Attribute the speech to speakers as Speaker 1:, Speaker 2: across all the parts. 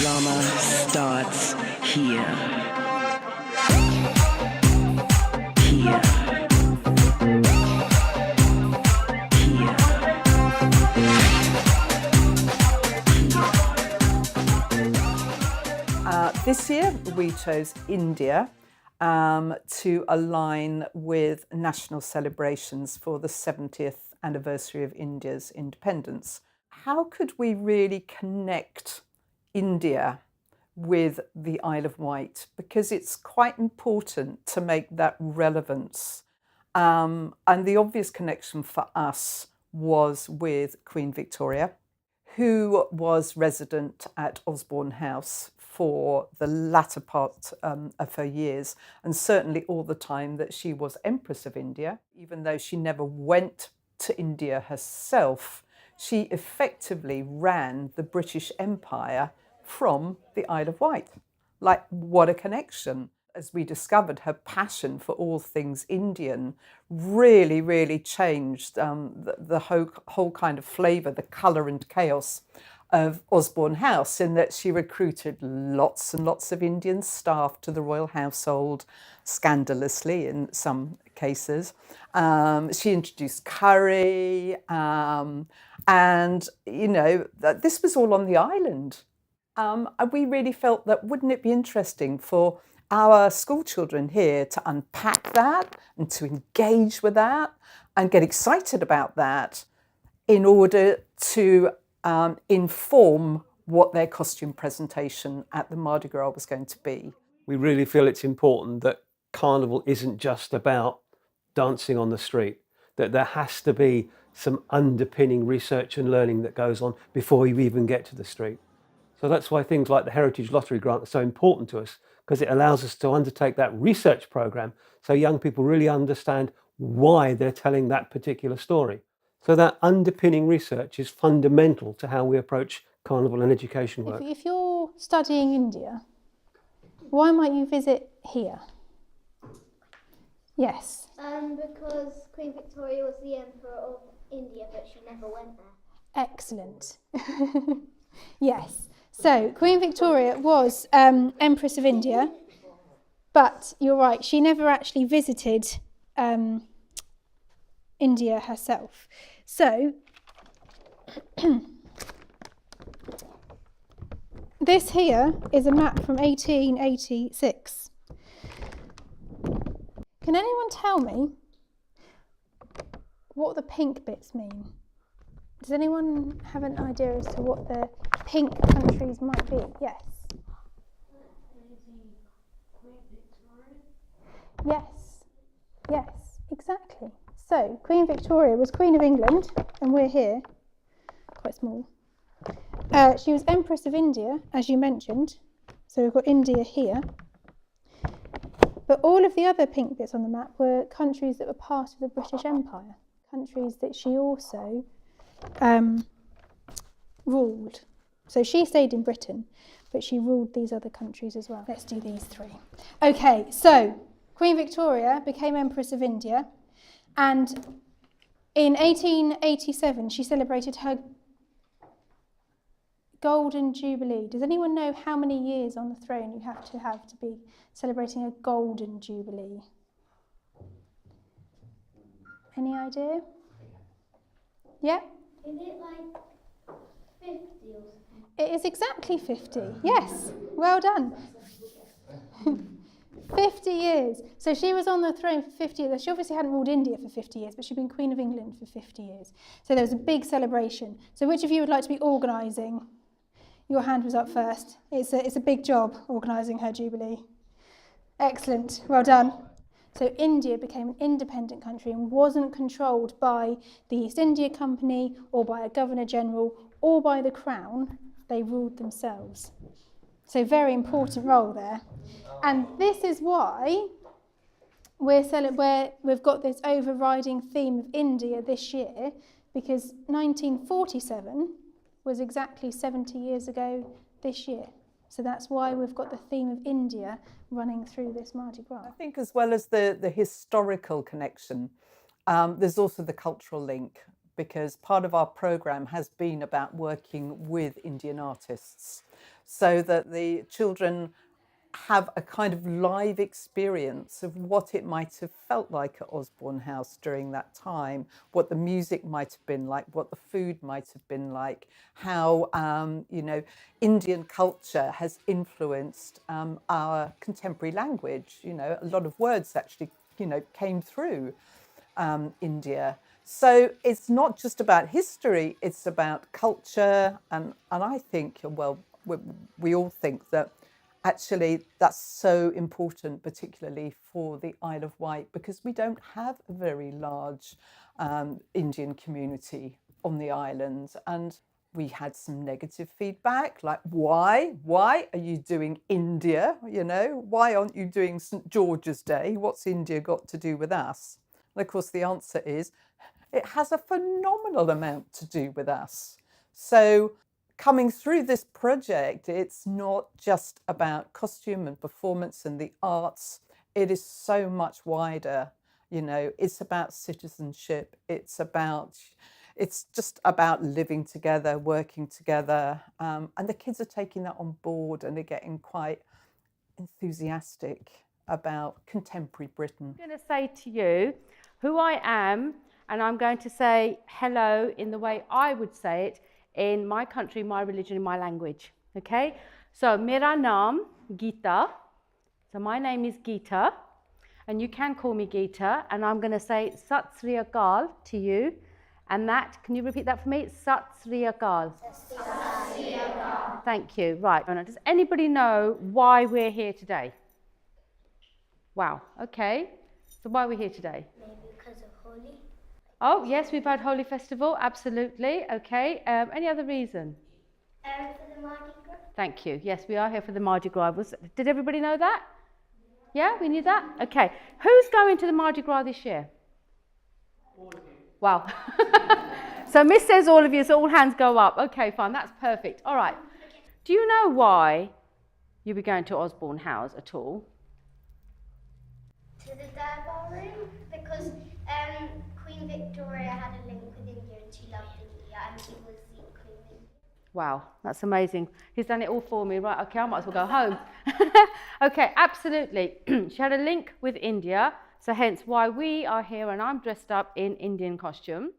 Speaker 1: drama starts here. Here.
Speaker 2: This year we chose India to align with national celebrations for the 70th anniversary of India's independence. How could we really connect India with the Isle of Wight? Because it's quite important to make that relevance. And the obvious connection for us was with Queen Victoria, who was resident at Osborne House for the latter part of her years, and certainly all the time that she was Empress of India. Even though she never went to India herself, she effectively ran the British Empire from the Isle of Wight. Like, what a connection. As we discovered, her passion for all things Indian really, really changed the whole kind of flavour, the colour and chaos of Osborne House, in that she recruited lots and lots of Indian staff to the royal household, scandalously in some cases. She introduced curry, and, you know, this was all on the island. And we really felt that, wouldn't it be interesting for our school children here to unpack that and to engage with that and get excited about that in order to inform what their costume presentation at the Mardi Gras was going to be.
Speaker 3: We really feel it's important that Carnival isn't just about dancing on the street, that there has to be some underpinning research and learning that goes on before you even get to the street. So that's why things like the Heritage Lottery Grant are so important to us, because it allows us to undertake that research program so young people really understand why they're telling that particular story. So that underpinning research is fundamental to how we approach Carnival and education work.
Speaker 4: If you're studying India, why might you visit here? Yes.
Speaker 5: Because Queen Victoria was the Emperor of India, but she never went there.
Speaker 4: Excellent. Yes. So Queen Victoria was Empress of India, but you're right, she never actually visited India herself. So this here is a map from 1886. Can anyone tell me what the pink bits mean? Does anyone have an idea as to what the pink countries might be? Yes. Yes. Yes, exactly. So, Queen Victoria was Queen of England, and we're here, quite small. She was Empress of India, as you mentioned. So we've got India here. But all of the other pink bits on the map were countries that were part of the British Empire, countries that she also ruled. So she stayed in Britain, but she ruled these other countries as well. Let's do these three. Okay, so Queen Victoria became Empress of India, and in 1887 she celebrated her Golden Jubilee. Does anyone know how many years on the throne you have to be celebrating a Golden Jubilee? Any idea? Yeah?
Speaker 5: Is it like 50 or something?
Speaker 4: It is exactly 50. Yes, well done. 50 years. So she was on the throne for 50 years. She obviously hadn't ruled India for 50 years, but she'd been Queen of England for 50 years. So there was a big celebration. So which of you would like to be organising? Your hand was up first. It's a big job organising her Jubilee. Excellent, well done. So India became an independent country and wasn't controlled by the East India Company or by a Governor General or by the Crown. They ruled themselves. So very important role there. And this is why we've got this overriding theme of India this year, because 1947 was exactly 70 years ago this year. So that's why we've got the theme of India running through this Mardi Gras.
Speaker 2: I think as well as the historical connection, there's also the cultural link, because part of our program has been about working with Indian artists so that the children have a kind of live experience of what it might have felt like at Osborne House during that time, what the music might have been like, what the food might have been like, how Indian culture has influenced our contemporary language. A lot of words actually came through India. So it's not just about history, it's about culture, and I think, well, we all think that actually that's so important, particularly for the Isle of Wight, because we don't have a very large Indian community on the island. And we had some negative feedback, like, why are you doing India? Why aren't you doing St. George's Day? What's India got to do with us? And of course, the answer is it has a phenomenal amount to do with us. So coming through this project, it's not just about costume and performance and the arts. It is so much wider. It's about citizenship. It's just about living together, working together. And the kids are taking that on board and they're getting quite enthusiastic about contemporary Britain.
Speaker 6: I'm going to say to you who I am, and I'm going to say hello in the way I would say it in my country, my religion, in my language. Okay? So, Mera naam Geeta. So, my name is Geeta, and you can call me Geeta, and I'm going to say Sat Sri Akal to you. And that, can you repeat that for me? Sat Sri Akal. Sat Sri Akal. Thank you. Right. Does anybody know why we're here today? Wow. Okay. So, why are we here today?
Speaker 5: Maybe because of Holi.
Speaker 6: Oh, yes, we've had Holi Festival, absolutely. Okay, any other reason?
Speaker 5: For the Mardi Gras.
Speaker 6: Thank you. Yes, we are here for the Mardi Gras. Did everybody know that? Yeah, we knew that? Okay. Who's going to the Mardi Gras this year? All of you. Wow. So Miss says all of you, so all hands go up. Okay, fine, that's perfect. All right. Do you know why you'll be going to Osborne House at all?
Speaker 5: To the Durbar room, because Queen Victoria had a link with India and she loved India and she was the Queen of India.
Speaker 6: Wow, that's amazing. He's done it all for me. Right, okay, I might as well go home. Okay, absolutely. She had a link with India, so hence why we are here and I'm dressed up in Indian costume.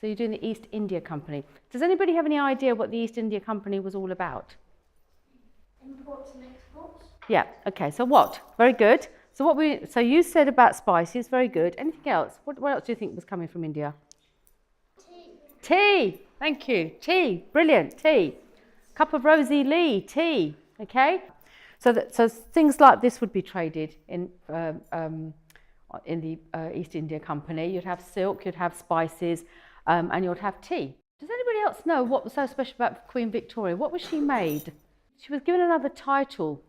Speaker 6: So you're doing the East India Company. Does anybody have any idea what the East India Company was all about?
Speaker 5: Imports and exports.
Speaker 6: Yeah, okay, so what? Very good. So you said about spices, very good. Anything else? What else do you think was coming from India?
Speaker 5: Tea.
Speaker 6: Tea, thank you. Tea, brilliant, tea. Cup of Rosie Lee, tea, okay? So things like this would be traded in the East India Company. You'd have silk, you'd have spices, and you'd have tea. Does anybody else know what was so special about Queen Victoria? What was she made? She was given another title.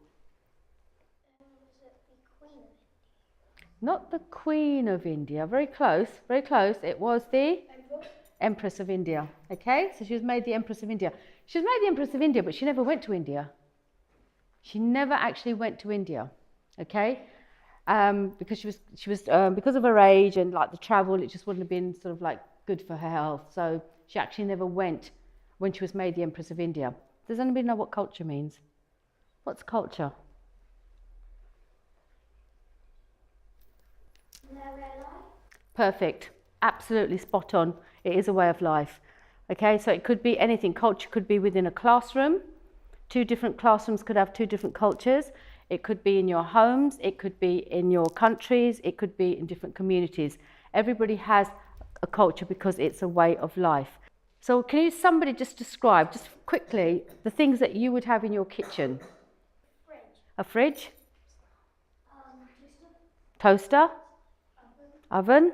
Speaker 6: Not the Queen of India, very close, very close. It was the Empress of India, okay? So she was made the Empress of India. She was made the Empress of India, but she never went to India. She never actually went to India, okay? Because she was because of her age and like the travel, it just wouldn't have been sort of like good for her health. So she actually never went when she was made the Empress of India. Does anybody know what culture means? What's culture? Perfect. Absolutely spot on. It is a way of life. Okay, so it could be anything. Culture could be within a classroom. Two different classrooms could have two different cultures. It could be in your homes. It could be in your countries. It could be in different communities. Everybody has a culture because it's a way of life. So can somebody just describe, just quickly, the things that you would have in your kitchen?
Speaker 5: Fridge.
Speaker 6: A fridge? Toaster? Oven?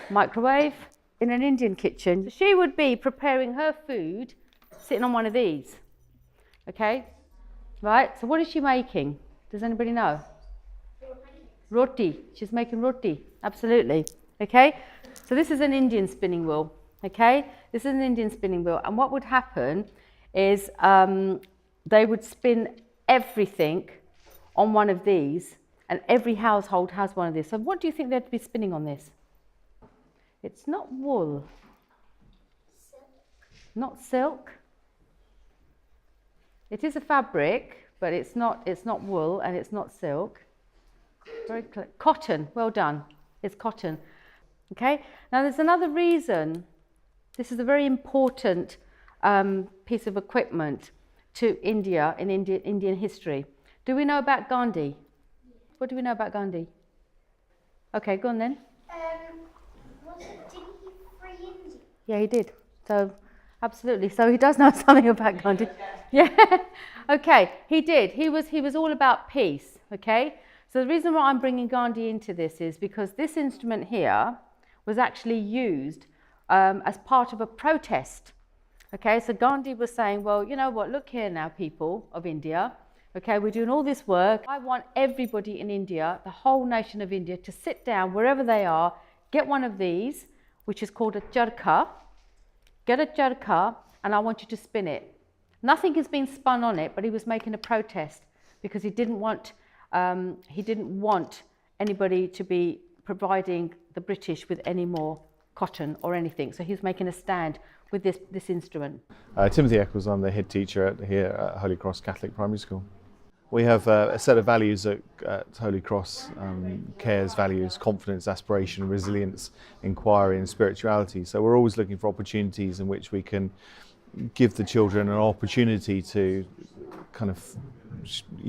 Speaker 6: Microwave? In an Indian kitchen. So she would be preparing her food sitting on one of these. Okay? Right, so what is she making? Does anybody know? Roti. She's making roti. Absolutely. Okay? So this is an Indian spinning wheel. Okay? This is an Indian spinning wheel. And what would happen is they would spin everything on one of these, and every household has one of these. So what do you think they'd be spinning on this? It's not wool. Not silk. It is a fabric, but it's not wool and it's not silk. Very clear. Cotton. Well done. It's cotton. Okay. Now there's another reason. This is a very important piece of equipment to India in Indian history. Do we know about Gandhi? What do we know about Gandhi? Okay, go on then.
Speaker 5: Did he free India?
Speaker 6: Yeah, he did. So, absolutely. So he does know something about Gandhi. Yeah. Okay, he did. He was all about peace. Okay. So the reason why I'm bringing Gandhi into this is because this instrument here was actually used as part of a protest. Okay. So Gandhi was saying, well, you know what? Look here now, people of India. Okay, we're doing all this work. I want everybody in India, the whole nation of India, to sit down wherever they are, get one of these, which is called a charkha. Get a charkha, and I want you to spin it. Nothing has been spun on it, but he was making a protest because he didn't want anybody to be providing the British with any more cotton or anything. So he's making a stand with this instrument.
Speaker 7: Timothy Eccles, I'm the head teacher here at Holy Cross Catholic Primary School. We have a set of values at Holy Cross, cares, values, confidence, aspiration, resilience, inquiry and spirituality. So we're always looking for opportunities in which we can give the children an opportunity to kind of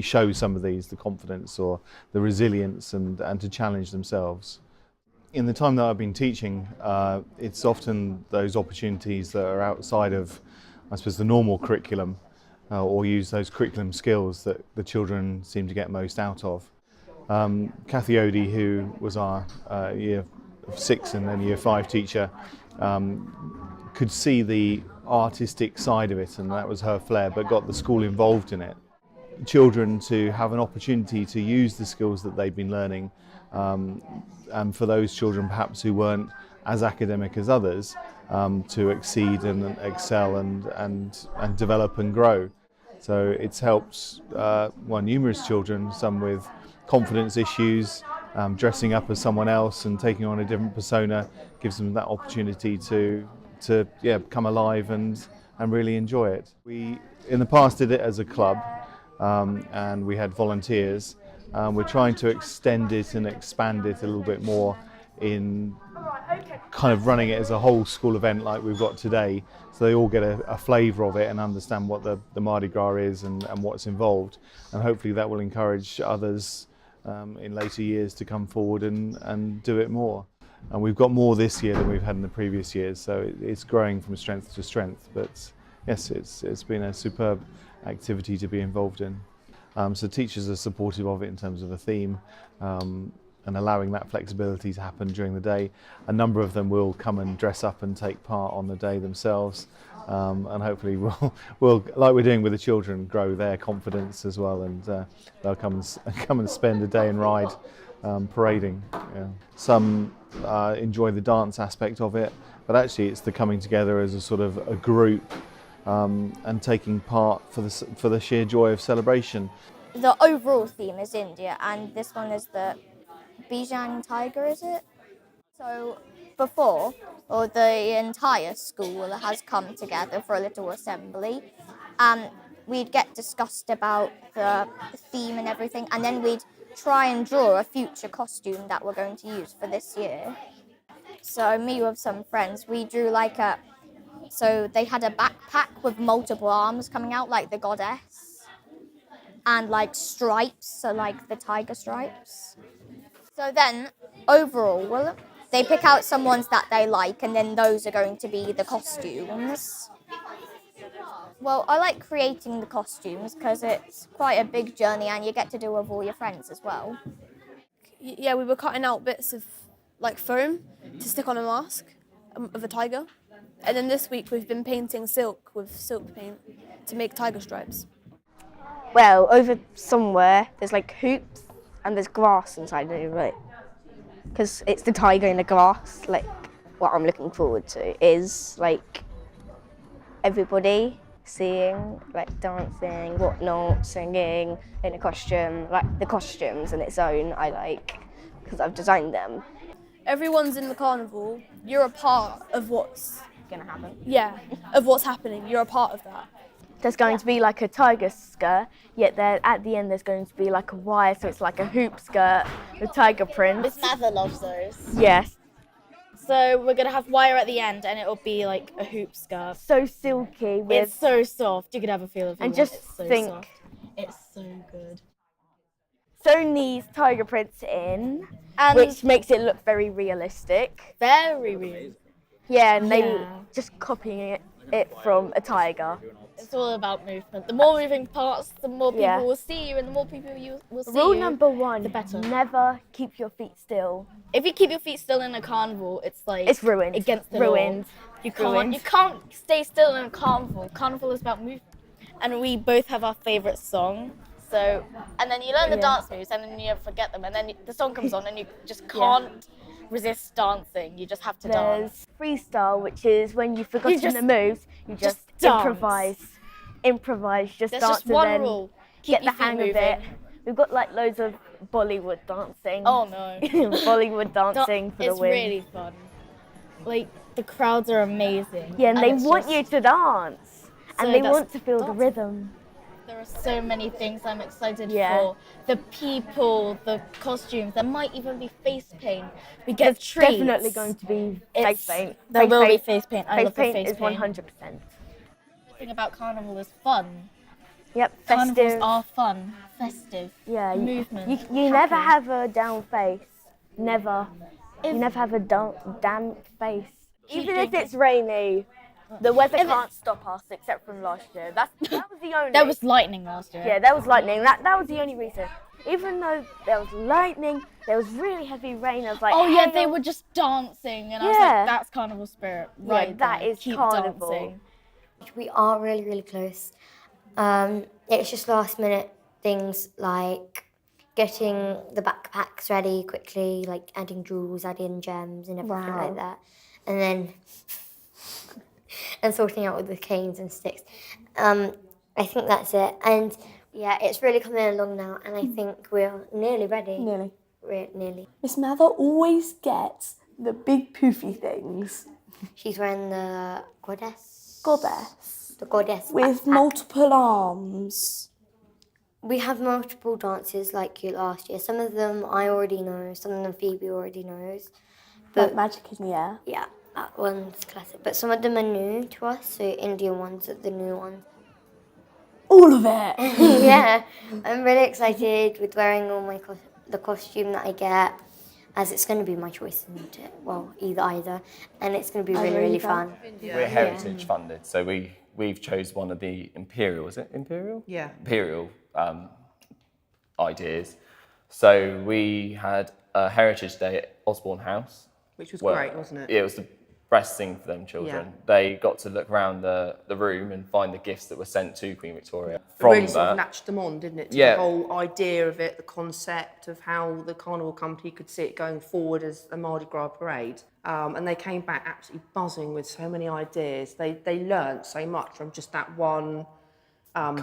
Speaker 7: show some of these, the confidence or the resilience, and to challenge themselves. In the time that I've been teaching, it's often those opportunities that are outside of, I suppose, the normal curriculum, or use those curriculum skills that the children seem to get most out of. Kathy Odie, who was our year 6 and then year 5 teacher, could see the artistic side of it, and that was her flair, but got the school involved in it. Children to have an opportunity to use the skills that they've been learning, and for those children perhaps who weren't as academic as others, to exceed and excel and develop and grow. So it's helped numerous children, some with confidence issues, dressing up as someone else and taking on a different persona, gives them that opportunity to come alive and really enjoy it. We in the past did it as a club, and we had volunteers. We're trying to extend it and expand it a little bit more in kind of running it as a whole school event like we've got today, so they all get a flavour of it and understand what the Mardi Gras is and what's involved, and hopefully that will encourage others in later years to come forward and do it more. And we've got more this year than we've had in the previous years, so it's growing from strength to strength. But yes, it's been a superb activity to be involved in. So teachers are supportive of it in terms of a theme, and allowing that flexibility to happen during the day. A number of them will come and dress up and take part on the day themselves, and hopefully we'll, like we're doing with the children, grow their confidence as well, and they'll come and spend a day and ride parading. Yeah. Some enjoy the dance aspect of it, but actually it's the coming together as a sort of a group, and taking part for the sheer joy of celebration.
Speaker 8: The overall theme is India, and this one is the Bijan tiger, is it? So before, the entire school has come together for a little assembly, and we'd get discussed about the theme and everything, and then we'd try and draw a future costume that we're going to use for this year. So me with some friends, we drew so they had a backpack with multiple arms coming out like the goddess, and like stripes, so like the tiger stripes. So then overall, they pick out some ones that they like, and then those are going to be the costumes. Well, I like creating the costumes because it's quite a big journey and you get to do it with all your friends as well.
Speaker 9: Yeah, we were cutting out bits of like foam to stick on a mask of a tiger. And then this week we've been painting silk with silk paint to make tiger stripes.
Speaker 10: Well, over somewhere there's like hoops and there's grass inside of it, right? Because it's the tiger in the grass. Like, what I'm looking forward to is like everybody seeing, like dancing, whatnot, singing in a costume. Like the costumes in its own, I like because I've designed them.
Speaker 9: everyone's in the carnival. You're a part of what's
Speaker 10: Gonna happen.
Speaker 9: of what's happening. You're a part of that.
Speaker 10: There's going to be like a tiger skirt, yet there at the end there's going to be like a wire, so it's like a hoop skirt with tiger print.
Speaker 11: Miss Mather loves those.
Speaker 10: Yes.
Speaker 11: So we're gonna have wire at the end, and it'll be like a hoop skirt.
Speaker 10: So silky with.
Speaker 11: It's so soft. You could have a feel of it.
Speaker 10: And just
Speaker 11: it's so
Speaker 10: think.
Speaker 11: soft. It's so good.
Speaker 10: Sewn these tiger prints in,
Speaker 11: And
Speaker 10: which makes it look very realistic.
Speaker 11: very real.
Speaker 10: Yeah, and they
Speaker 11: Yeah.
Speaker 10: just copying it from a tiger.
Speaker 11: It's all about movement. The more moving parts, the more people
Speaker 10: Yeah.
Speaker 11: will see you, and the more people you will see
Speaker 10: Rule
Speaker 11: you,
Speaker 10: number 1,
Speaker 11: the better.
Speaker 10: never keep your feet still.
Speaker 11: If you keep your feet still in a carnival, it's like
Speaker 10: It's ruined.
Speaker 11: against the
Speaker 10: Ruined.
Speaker 11: law. You can't.
Speaker 10: Ruined.
Speaker 11: You can't stay still in a carnival. Carnival is about movement. And we both have our favourite song. So, and then you learn the dance moves, and then you forget them, and then the song comes on, and you just can't resist dancing. You just have to dance.
Speaker 10: There's freestyle, which is when you've forgotten
Speaker 11: just-
Speaker 10: the moves, you just
Speaker 11: dance.
Speaker 10: improvise, just
Speaker 11: There's
Speaker 10: dance
Speaker 11: just one
Speaker 10: and then
Speaker 11: rule. Keep
Speaker 10: get the
Speaker 11: your feet
Speaker 10: hang of
Speaker 11: moving.
Speaker 10: it. We've got like loads of Bollywood dancing.
Speaker 11: Oh no.
Speaker 10: Bollywood dancing for the
Speaker 11: It's
Speaker 10: win.
Speaker 11: really fun. Like the crowds are amazing.
Speaker 10: Yeah, and they
Speaker 11: it's
Speaker 10: want
Speaker 11: just-
Speaker 10: you to dance. And
Speaker 11: So
Speaker 10: they
Speaker 11: that's
Speaker 10: want to feel the
Speaker 11: dancing.
Speaker 10: rhythm.
Speaker 11: There are so many things I'm excited
Speaker 10: Yeah.
Speaker 11: for. The people, the costumes. There might even be face paint. We get
Speaker 10: There's
Speaker 11: treats.
Speaker 10: definitely going to be face paint.
Speaker 11: There
Speaker 10: Face
Speaker 11: will be
Speaker 10: paint-
Speaker 11: face paint. I
Speaker 10: Face
Speaker 11: love the
Speaker 10: paint
Speaker 11: face
Speaker 10: is
Speaker 11: paint.
Speaker 10: 100%.
Speaker 11: The thing about Carnival is fun.
Speaker 10: Yep,
Speaker 11: Carnivals
Speaker 10: festive.
Speaker 11: are fun, festive.
Speaker 10: Yeah,
Speaker 11: movement.
Speaker 10: You never
Speaker 11: happy.
Speaker 10: have a down face. Never. You never have a damp face. Even if it's rainy, the weather can't stop us except from last year. That was the only.
Speaker 11: There was lightning last year.
Speaker 10: Yeah, there was lightning. That was the only reason. Even though there was lightning, there was really heavy rain. I was like,
Speaker 11: Oh yeah,
Speaker 10: hail.
Speaker 11: they were just dancing, and I was
Speaker 10: Yeah.
Speaker 11: like, "That's Carnival spirit, right
Speaker 10: that
Speaker 11: there.
Speaker 10: is
Speaker 11: Keep
Speaker 10: Carnival."
Speaker 11: dancing."
Speaker 5: We are really, really close. It's just last minute things like getting the backpacks ready quickly, like adding jewels, adding gems and everything
Speaker 10: Wow.
Speaker 5: like that. And then and sorting out with the canes and sticks. I think that's it. And yeah, it's really coming along now, and I think we're nearly ready.
Speaker 12: Nearly.
Speaker 5: We're nearly.
Speaker 12: Miss Mather always gets the big poofy things.
Speaker 5: She's wearing the goddess.
Speaker 12: Goddess.
Speaker 5: The goddess
Speaker 12: With
Speaker 5: backpack.
Speaker 12: multiple arms.
Speaker 5: We have multiple dances like you last year. Some of them I already know, some of them Phoebe already knows.
Speaker 12: Like Magic in the Air.
Speaker 5: Yeah, that one's classic. But some of them are new to us, so Indian ones are the new ones.
Speaker 12: All of it.
Speaker 5: Yeah, I'm really excited with wearing all my the costume that I get, as it's going to be my choice, isn't it? Well, either, and it's going to be really, really fun.
Speaker 13: We're heritage funded, so we've chose one of the Imperial, is it Imperial?
Speaker 2: Yeah.
Speaker 13: Imperial ideas. So we had a Heritage Day at Osborne House.
Speaker 2: Which was
Speaker 13: where-
Speaker 2: great, wasn't it?
Speaker 13: Yeah, it was the best thing for them children.
Speaker 2: Yeah.
Speaker 13: They got to look around the room and find the gifts that were sent to Queen Victoria.
Speaker 2: It
Speaker 13: From
Speaker 2: really sort of
Speaker 13: that,
Speaker 2: latched them on, didn't it? To
Speaker 13: Yeah.
Speaker 2: the whole idea of it, the concept of how the Carnival Company could see it going forward as a Mardi Gras parade. And they came back absolutely buzzing with so many ideas. They learnt so much from just that one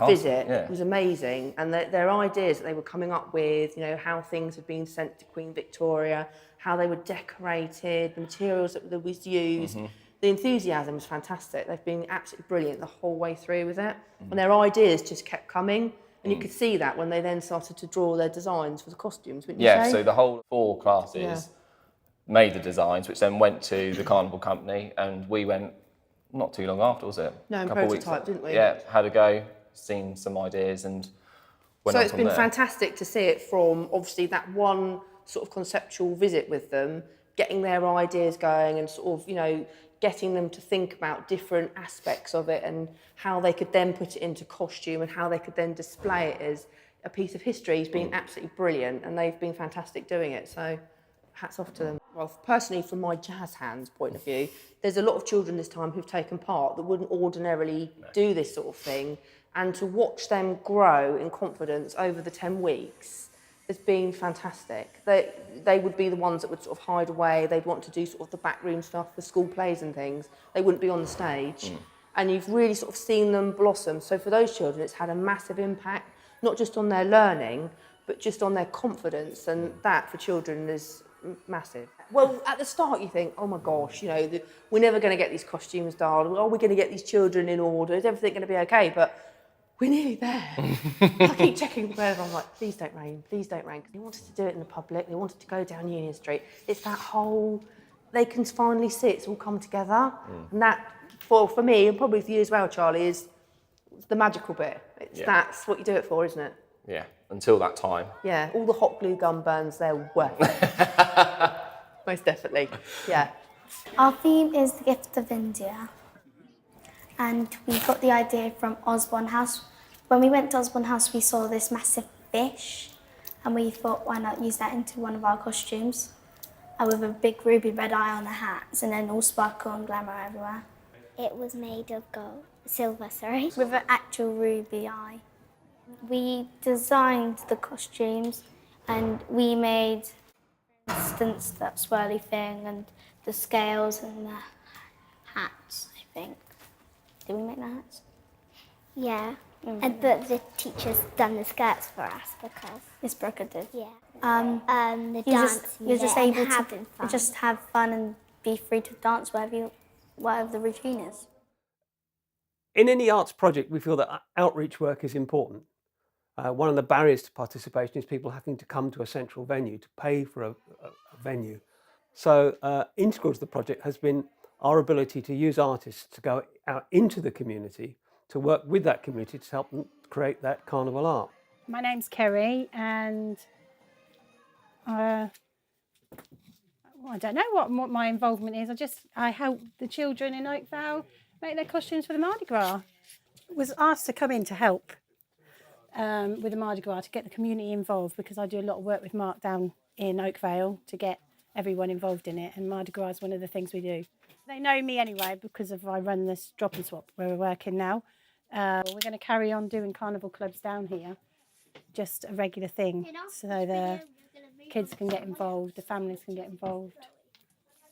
Speaker 2: visit.
Speaker 13: yeah.
Speaker 2: It was amazing. And their ideas that they were coming up with, you know, how things had been sent to Queen Victoria, how they were decorated, the materials that was used. The enthusiasm was fantastic. They've been absolutely brilliant the whole way through with it. And their ideas just kept coming. And you could see that when they then started to draw their designs for the costumes, wouldn't you
Speaker 13: yeah,
Speaker 2: say?
Speaker 13: so the whole 4 classes
Speaker 2: Yeah.
Speaker 13: made the designs, which then went to the Carnival Company, and we went not too long after, was it?
Speaker 2: No,
Speaker 13: A
Speaker 2: in
Speaker 13: couple of weeks
Speaker 2: prototype,
Speaker 13: after.
Speaker 2: didn't we?
Speaker 13: Yeah, had a go, seen some ideas, and went
Speaker 2: So
Speaker 13: on
Speaker 2: it's
Speaker 13: from
Speaker 2: been
Speaker 13: there.
Speaker 2: fantastic to see it from obviously that one sort of conceptual visit with them, getting their ideas going and sort of, you know, getting them to think about different aspects of it and how they could then put it into costume and how they could then display it as a piece of history has been absolutely brilliant, and they've been fantastic doing it. So hats off to them. Well, personally, from my jazz hands point of view, there's a lot of children this time who've taken part that wouldn't ordinarily do this sort of thing, and to watch them grow in confidence over the 10 weeks has been fantastic. They would be the ones that would sort of hide away. They'd want to do sort of the backroom stuff, the school plays and things. They wouldn't be on the stage. And you've really sort of seen them blossom. So for those children, it's had a massive impact, not just on their learning, but just on their confidence. And that for children is
Speaker 14: massive. Well, at the start you think, oh my gosh, you know, we're never going to get these costumes done. Are we going to get these children in order? Is everything going to be okay? But we're nearly there. I keep checking the weather. I'm like, please don't rain, please don't rain. Because they wanted to do it in the public. They wanted to go down Union Street. It's that whole, they can finally see it's all come together. And that, for me, and probably for you as well, Charlie, is the magical bit. That's what you do it for, isn't it?
Speaker 13: Yeah, until that time.
Speaker 14: Yeah, all the hot glue gun burns, they're worth it. Most definitely, yeah.
Speaker 15: Our theme is the gift of India. And we got the idea from Osborne House. When we went to Osborne House, we saw this massive fish, and we thought, why not use that into one of our costumes? With a big ruby red eye on the hats, and then all sparkle and glamour everywhere.
Speaker 16: It was made of silver, sorry.
Speaker 15: With an actual ruby eye. We designed the costumes, and we made, for instance, that swirly thing, and the scales and the hats, I think. Did we make the hats?
Speaker 16: Yeah, but the teacher's done the skirts for us because...
Speaker 15: Yes, Brooker did.
Speaker 16: Yeah.
Speaker 15: The dance, you're just able to just have fun and be free to dance whatever the routine is.
Speaker 3: In any arts project, we feel that outreach work is important. One of the barriers to participation is people having to come to a central venue, to pay for a venue. So integral to the project has been our ability to use artists to go out into the community, to work with that community to help them create that carnival art.
Speaker 4: My name's Kerry, and I don't know what my involvement is. I help the children in Oakvale make their costumes for the Mardi Gras. Was asked to come in to help with the Mardi Gras, to get the community involved, because I do a lot of work with Mark down in Oakvale to get everyone involved in it, and Mardi Gras is one of the things we do. They know me anyway because I run this drop and swap where we're working now. We're going to carry on doing carnival clubs down here, just a regular thing, so the kids can get involved, the families can get involved.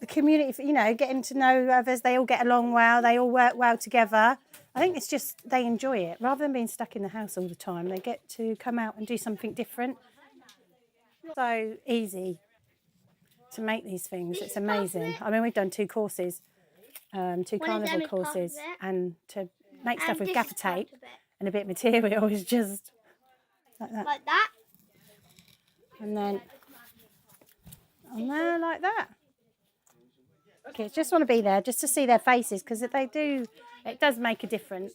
Speaker 4: The community, you know, getting to know others, they all get along well, they all work well together. I think it's just they enjoy it. Rather than being stuck in the house all the time, they get to come out and do something different. So easy to make these things, it's amazing. I mean, we've done 2 courses, 2 carnival courses, and to make stuff with gaffer tape and a bit of material is just like that.
Speaker 16: Like that?
Speaker 4: And then on there like that. Kids just want to be there just to see their faces, because it does make a difference.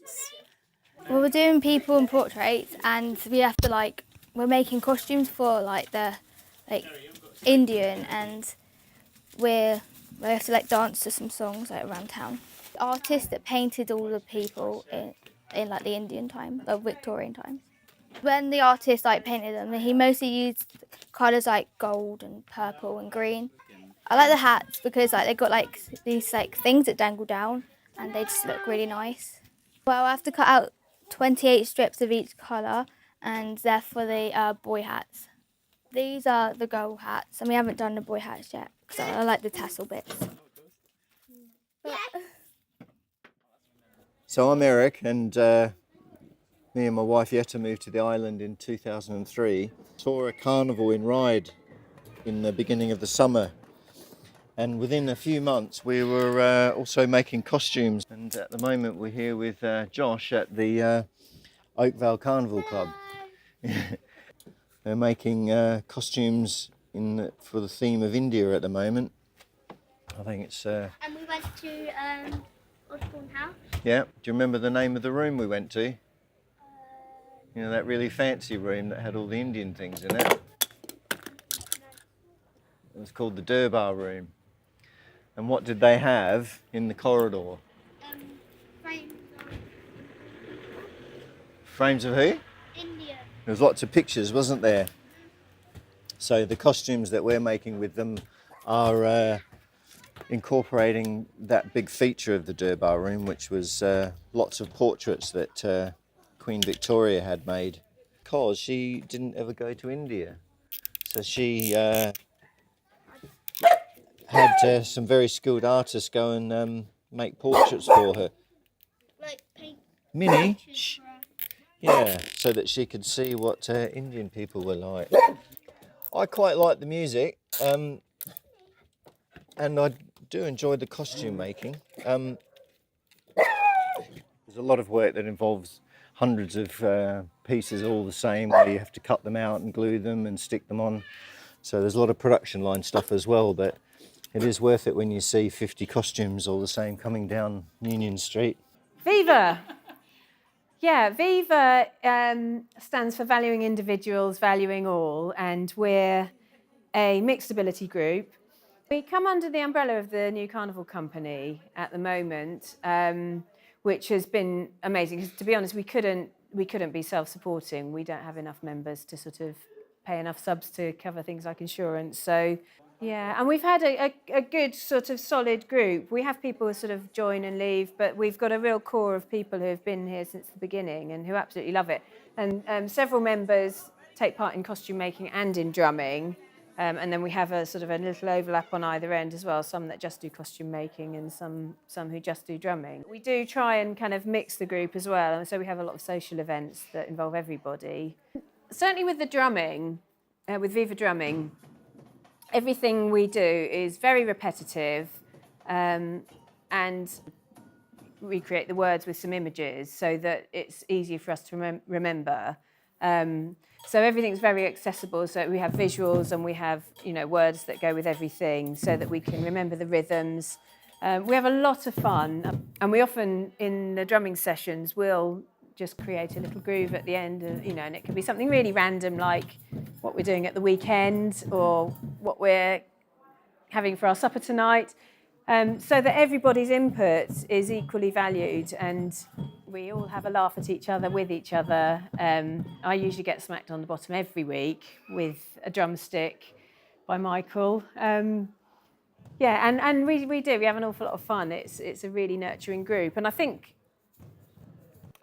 Speaker 9: Well, we're doing people and portraits, and we have to we're making costumes for the Indian, and we have to dance to some songs around town. The artist that painted all the people in the Indian time, the Victorian times. When the artist painted them, he mostly used colours like gold and purple and green. I like the hats because they've got these things that dangle down, and they just look really nice. Well, I have to cut out 28 strips of each colour, and they're for the boy hats. These are the girl hats, and we haven't done the boy hats yet because I like the tassel bits.
Speaker 17: So I'm Eric, and me and my wife Yetta moved to the island in 2003. Saw a carnival in Ryde in the beginning of the summer. And within a few months, we were also making costumes. And at the moment, we're here with Josh at the Oakvale Carnival Club. They're making costumes for the theme of India at the moment. I think it's...
Speaker 16: And we went to Osborne House.
Speaker 17: Yeah. Do you remember the name of the room we went to? You know, that really fancy room that had all the Indian things in it? It was called the Durbar Room. And what did they have in the corridor?
Speaker 16: Frames.
Speaker 17: Frames of who?
Speaker 16: India.
Speaker 17: There was lots of pictures, wasn't there? So the costumes that we're making with them are incorporating that big feature of the Durbar Room, which was lots of portraits that Queen Victoria had made. Because she didn't ever go to India. So she had some very skilled artists go and make portraits for her.
Speaker 16: Like paint.
Speaker 17: Minnie? Shh. Yeah, so that she could see what Indian people were like. I quite like the music. and I do enjoy the costume making. There's a lot of work that involves hundreds of pieces all the same, where you have to cut them out and glue them and stick them on. So there's a lot of production line stuff as well, but it is worth it when you see 50 costumes all the same coming down Union Street.
Speaker 18: Viva! Yeah, Viva stands for Valuing Individuals, Valuing All, and we're a mixed ability group. We come under the umbrella of the new Carnival company at the moment, which has been amazing. 'Cause to be honest, we couldn't be self-supporting. We don't have enough members to sort of pay enough subs to cover things like insurance. So yeah, and we've had a good sort of solid group. We have people who sort of join and leave, but we've got a real core of people who have been here since the beginning and who absolutely love it. And several members take part in costume making and in drumming. And then we have a sort of a little overlap on either end as well, some that just do costume making and some who just do drumming. We do try and kind of mix the group as well, and so we have a lot of social events that involve everybody. Certainly with the drumming, with Viva Drumming, everything we do is very repetitive, and we create the words with some images so that it's easier for us to remember. So everything's very accessible. So we have visuals and we have, words that go with everything so that we can remember the rhythms. We have a lot of fun, and we often, in the drumming sessions, will just create a little groove at the end, and it can be something really random like what we're doing at the weekend or what we're having for our supper tonight, so that everybody's input is equally valued and we all have a laugh at each other, with each other. I usually get smacked on the bottom every week with a drumstick by Michael. And we do. We have an awful lot of fun. It's a really nurturing group. And I think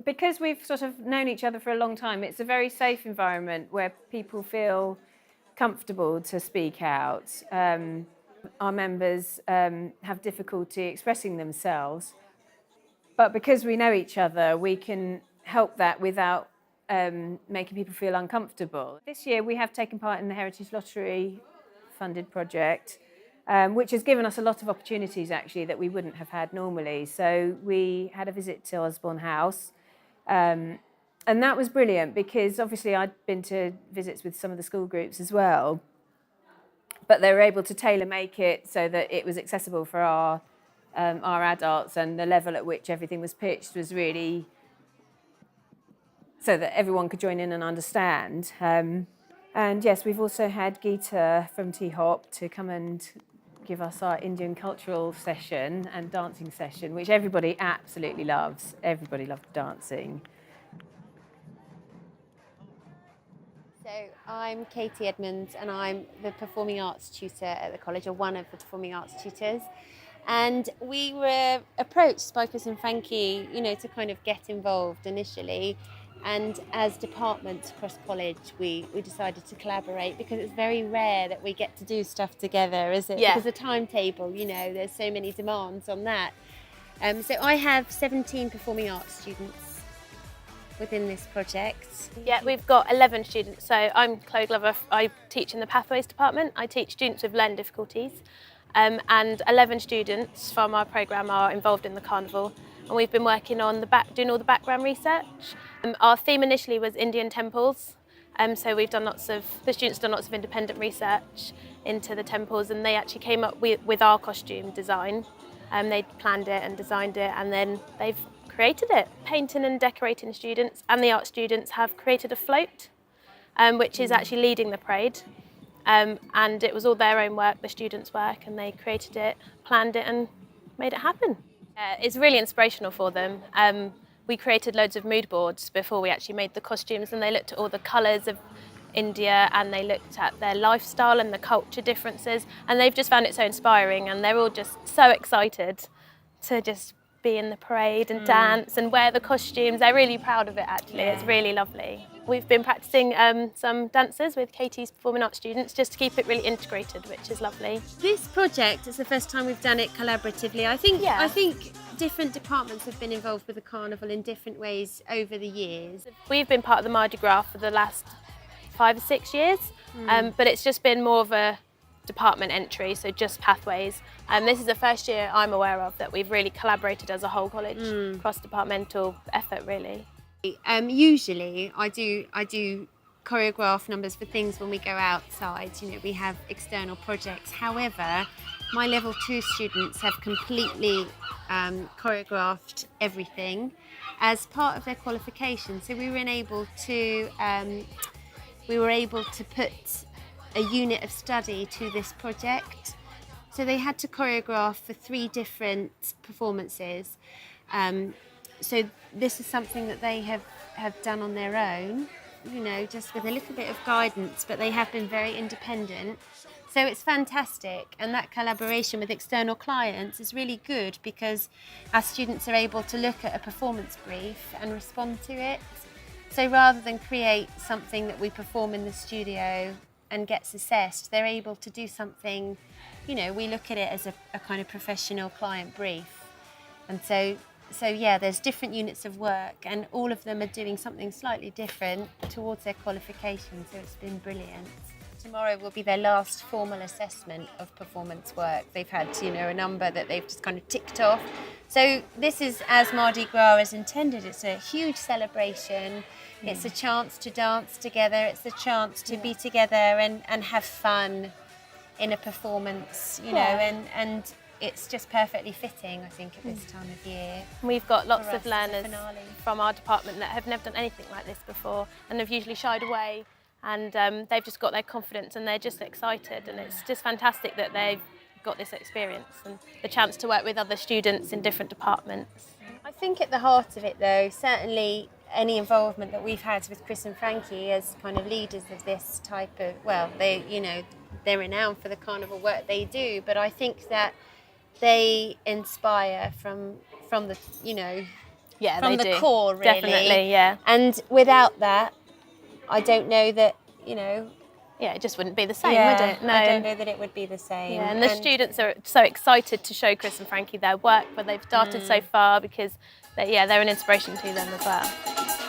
Speaker 18: because we've sort of known each other for a long time, it's a very safe environment where people feel comfortable to speak out. Our members have difficulty expressing themselves, but because we know each other, we can help that without making people feel uncomfortable. This year we have taken part in the Heritage Lottery funded project, which has given us a lot of opportunities actually that we wouldn't have had normally. So we had a visit to Osborne House, and that was brilliant because obviously I'd been to visits with some of the school groups as well, but they were able to tailor make it so that it was accessible for our adults, and the level at which everything was pitched was really so that everyone could join in and understand. And yes, we've also had Geeta from T-Hop to come and give us our Indian cultural session and dancing session, which everybody absolutely loves. Everybody loved dancing.
Speaker 19: So I'm Katie Edmonds and I'm the performing arts tutor at the college, or one of the performing arts tutors. And we were approached by Chris and Frankie, to kind of get involved initially. And as departments across college, we decided to collaborate because it's very rare that we get to do stuff together, is it?
Speaker 11: Yeah.
Speaker 19: Because the timetable, there's so many demands on that. So I have 17 performing arts students within this project.
Speaker 11: Yeah, we've got 11 students. So I'm Chloe Glover. I teach in the Pathways department. I teach students with learning difficulties. And 11 students from our programme are involved in the Carnival. And we've been working on doing all the background research. Our theme initially was Indian temples. So the students done lots of independent research into the temples, and they actually came up with our costume design. They planned it and designed it, and then they've created it. Painting and decorating students and the art students have created a float, which is actually leading the parade. And it was all their own work, the students' work, and they created it, planned it and made it happen. It's really inspirational for them. We created loads of mood boards before we actually made the costumes, and they looked at all the colours of India and they looked at their lifestyle and the culture differences, and they've just found it so inspiring, and they're all just so excited to just be in the parade and dance and wear the costumes. They're really proud of it actually. Yeah. It's really lovely. We've been practicing some dances with Katie's performing arts students just to keep it really integrated, which is lovely.
Speaker 19: This project is the first time we've done it collaboratively. I think different departments have been involved with the Carnival in different ways over the years.
Speaker 11: We've been part of the Mardi Gras for the last 5 or 6 years, but it's just been more of a
Speaker 20: department entry, so just pathways. And this is the first year I'm aware of that we've really collaborated as a whole college, cross-departmental effort really.
Speaker 19: Usually I do choreograph numbers for things when we go outside, you know, we have external projects. However, my level 2 students have completely choreographed everything as part of their qualification. So we were able to put a unit of study to this project. So they had to choreograph for 3 different performances. So this is something that they have done on their own, you know, just with a little bit of guidance, but they have been very independent. So it's fantastic, and that collaboration with external clients is really good because our students are able to look at a performance brief and respond to it. So rather than create something that we perform in the studio and gets assessed, they're able to do something, you know, we look at it as a kind of professional client brief. And so yeah, there's different units of work and all of them are doing something slightly different towards their qualification, so it's been brilliant. Tomorrow will be their last formal assessment of performance work. They've had, you know, a number that they've just kind of ticked off. So this is as Mardi Gras is intended. It's a huge celebration. It's a chance to dance together. It's a chance to be together and have fun in a performance, you know, and it's just perfectly fitting, I think, at this time of year.
Speaker 20: We've got lots of learners from our department that have never done anything like this before and have usually shied away, and they've just got their confidence and they're just excited, and it's just fantastic that they've got this experience and the chance to work with other students in different departments.
Speaker 19: I think at the heart of it though, certainly any involvement that we've had with Chris and Frankie as kind of leaders of this type of, well, they, you know, they're renowned for the carnival work they do, but I think that they inspire from the, you know, from the core, really.
Speaker 20: Definitely, yeah.
Speaker 19: And without that, I don't know that, you know,
Speaker 20: it just wouldn't be the same, would it? No.
Speaker 19: I don't know that it would be the same.
Speaker 20: Yeah, and the students are so excited to show Chris and Frankie their work where they've started so far because they're an inspiration to them as well.